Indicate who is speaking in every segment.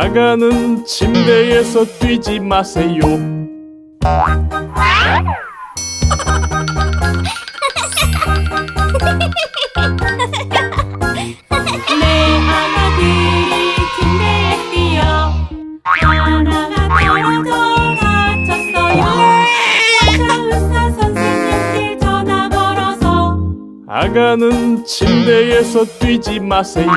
Speaker 1: 아가는 침대에서 뛰지 마세요.
Speaker 2: 내 아가들이 침대에 뛰어 하나가 떨어져 다쳤어요. 의사 선생님께 전화 걸어서
Speaker 1: 아가는 침대에서 뛰지 마세요.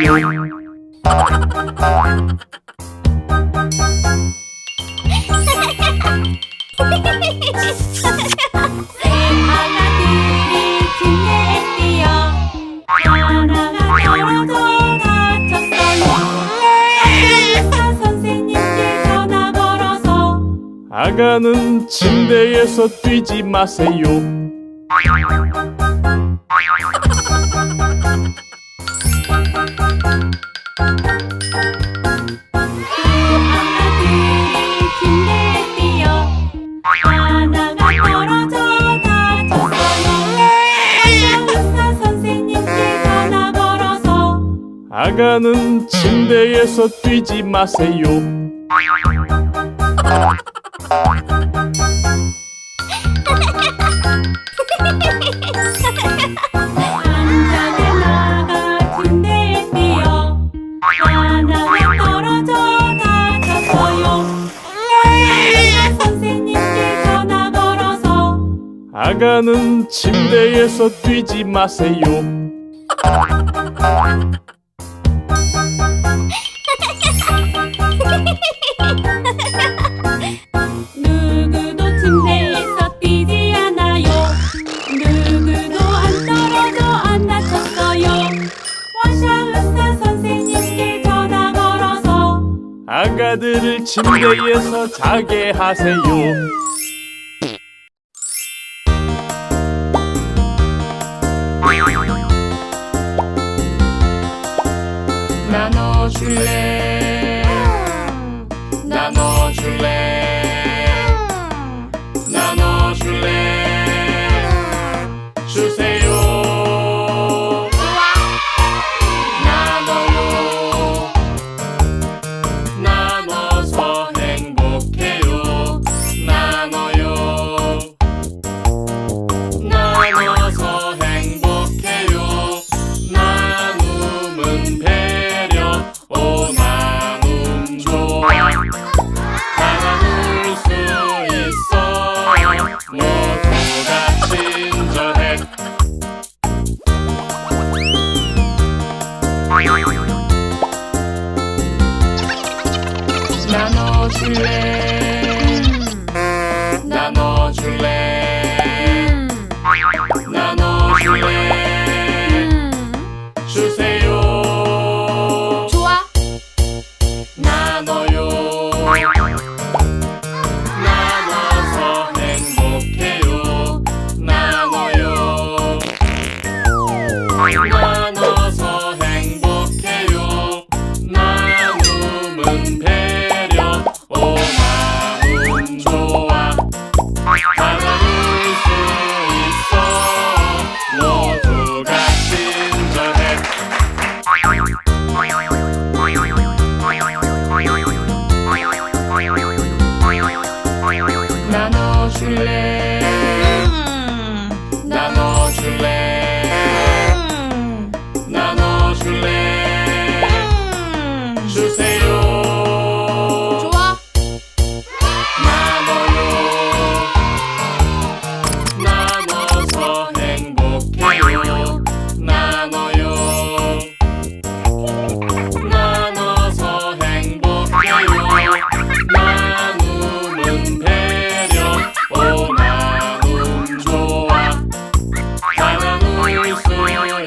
Speaker 2: 아가들이 침대에 뛰어 하나가 떨어져 다쳤어요. 의사 선생님께 전화 걸어서
Speaker 1: 아가는 침대에서 뛰지 마세요.
Speaker 2: 아가들이 침대에 뛰어 하나가 떨어져 다쳤어요. 의사 선생님께 전화 걸어서
Speaker 1: 아가는 침대에서 뛰지 마세요.
Speaker 2: 한잔의 나가 침대에 뛰어 하나가 떨어져 다쳤어요. 의사 선생님께 전화 걸어서
Speaker 1: 아가는 침대에서 뛰지 마세요.
Speaker 2: 누구도 침대에서 뛰지 않아요. 누구도 안 떨어져 안 다쳤어요. 원샷 의사 선생님께 전화 걸어서
Speaker 1: 아가들을 침대에서 자게 하세요.
Speaker 2: 나눠줄래 나눠줄래 나눠줄래
Speaker 1: 주세요.
Speaker 2: 나눠요
Speaker 1: 나눠서 행복해요. 나눠요. 나눠서 행복해요. 나눔은 배려. 오 나눔 좋아. 다 나눌 수 있어. 모두가 친절해.
Speaker 2: 나눠줄래
Speaker 1: 나눠줄래 나눠줄래 주세요.
Speaker 2: 좋아
Speaker 1: 나눠요. 나눠서 행복해요. 나눠요. 나눠서 행복해요. 나눔은 배려. 오 나눔 좋아. 다 나눌 수 있어. 모두가 친절해.
Speaker 2: 나눠줄래
Speaker 1: 나눠줄래 나눠줄래 주세요.
Speaker 2: 좋아
Speaker 1: 나눠요. 나눠서 행복해요. 나눠요. 나눠서 행복해요. 나눔은 배려. 오 나눔 좋아. 다 나눌 수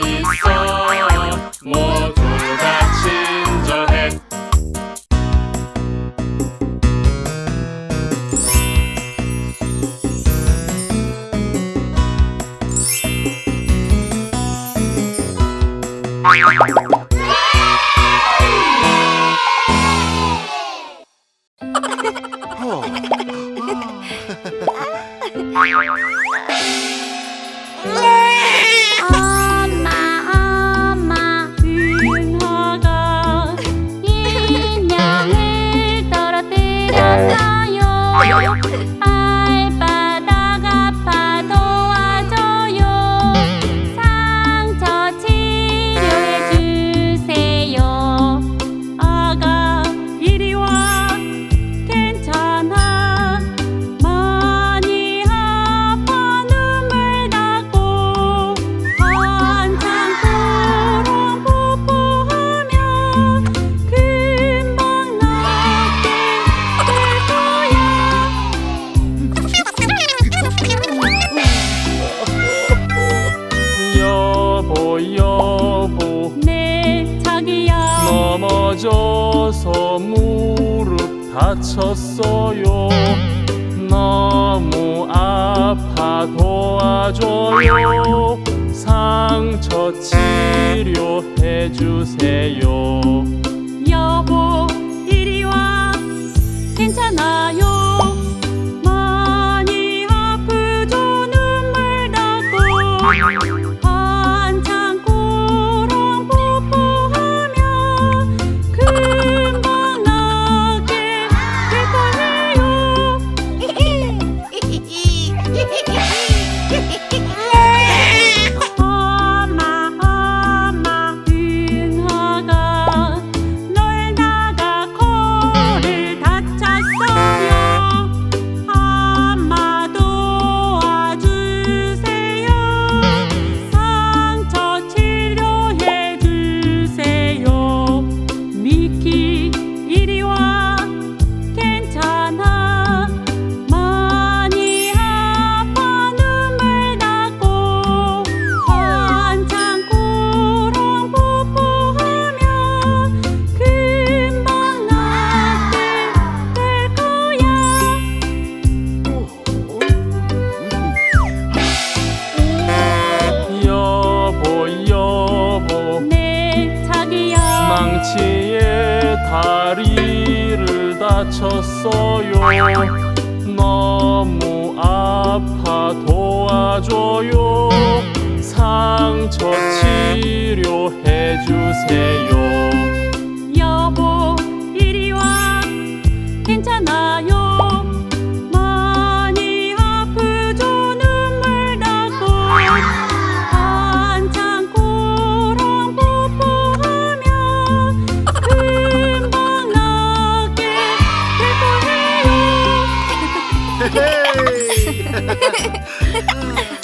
Speaker 1: 있어. 모두가 친절해.
Speaker 2: 엄마 은화가 인형을
Speaker 1: 넘어져서 무릎 다쳤어요. 너무 아파 도와줘요. 상처 치료해 주세요.
Speaker 2: 여보 이리 와 괜찮아요. 많이 아프죠. 눈물 닦고 한참 꼬랑 뽀뽀하면 금방 낫게 될 거예요. 엄마 은하가 놀다가 코를 다쳤어요. 엄마 도와주세요. 상처 치료해 주세요. 미키 이리 와 괜찮아. 많이 아파 눈물 닦고 한참 꼬랑 뽀뽀하면 금방 낫게 될 거야.
Speaker 1: 여보
Speaker 2: 네 자기야.
Speaker 1: 망치에 다리를 다쳤어요. 너무 아파 도와줘요. 상처 치료해 주세요.
Speaker 2: 여보 이리 와 괜찮아요. 많이 아프죠. 눈물 닦고 한참 꼬랑 뽀뽀하면 금방 낫게 될 거예요.
Speaker 3: 헤헤이.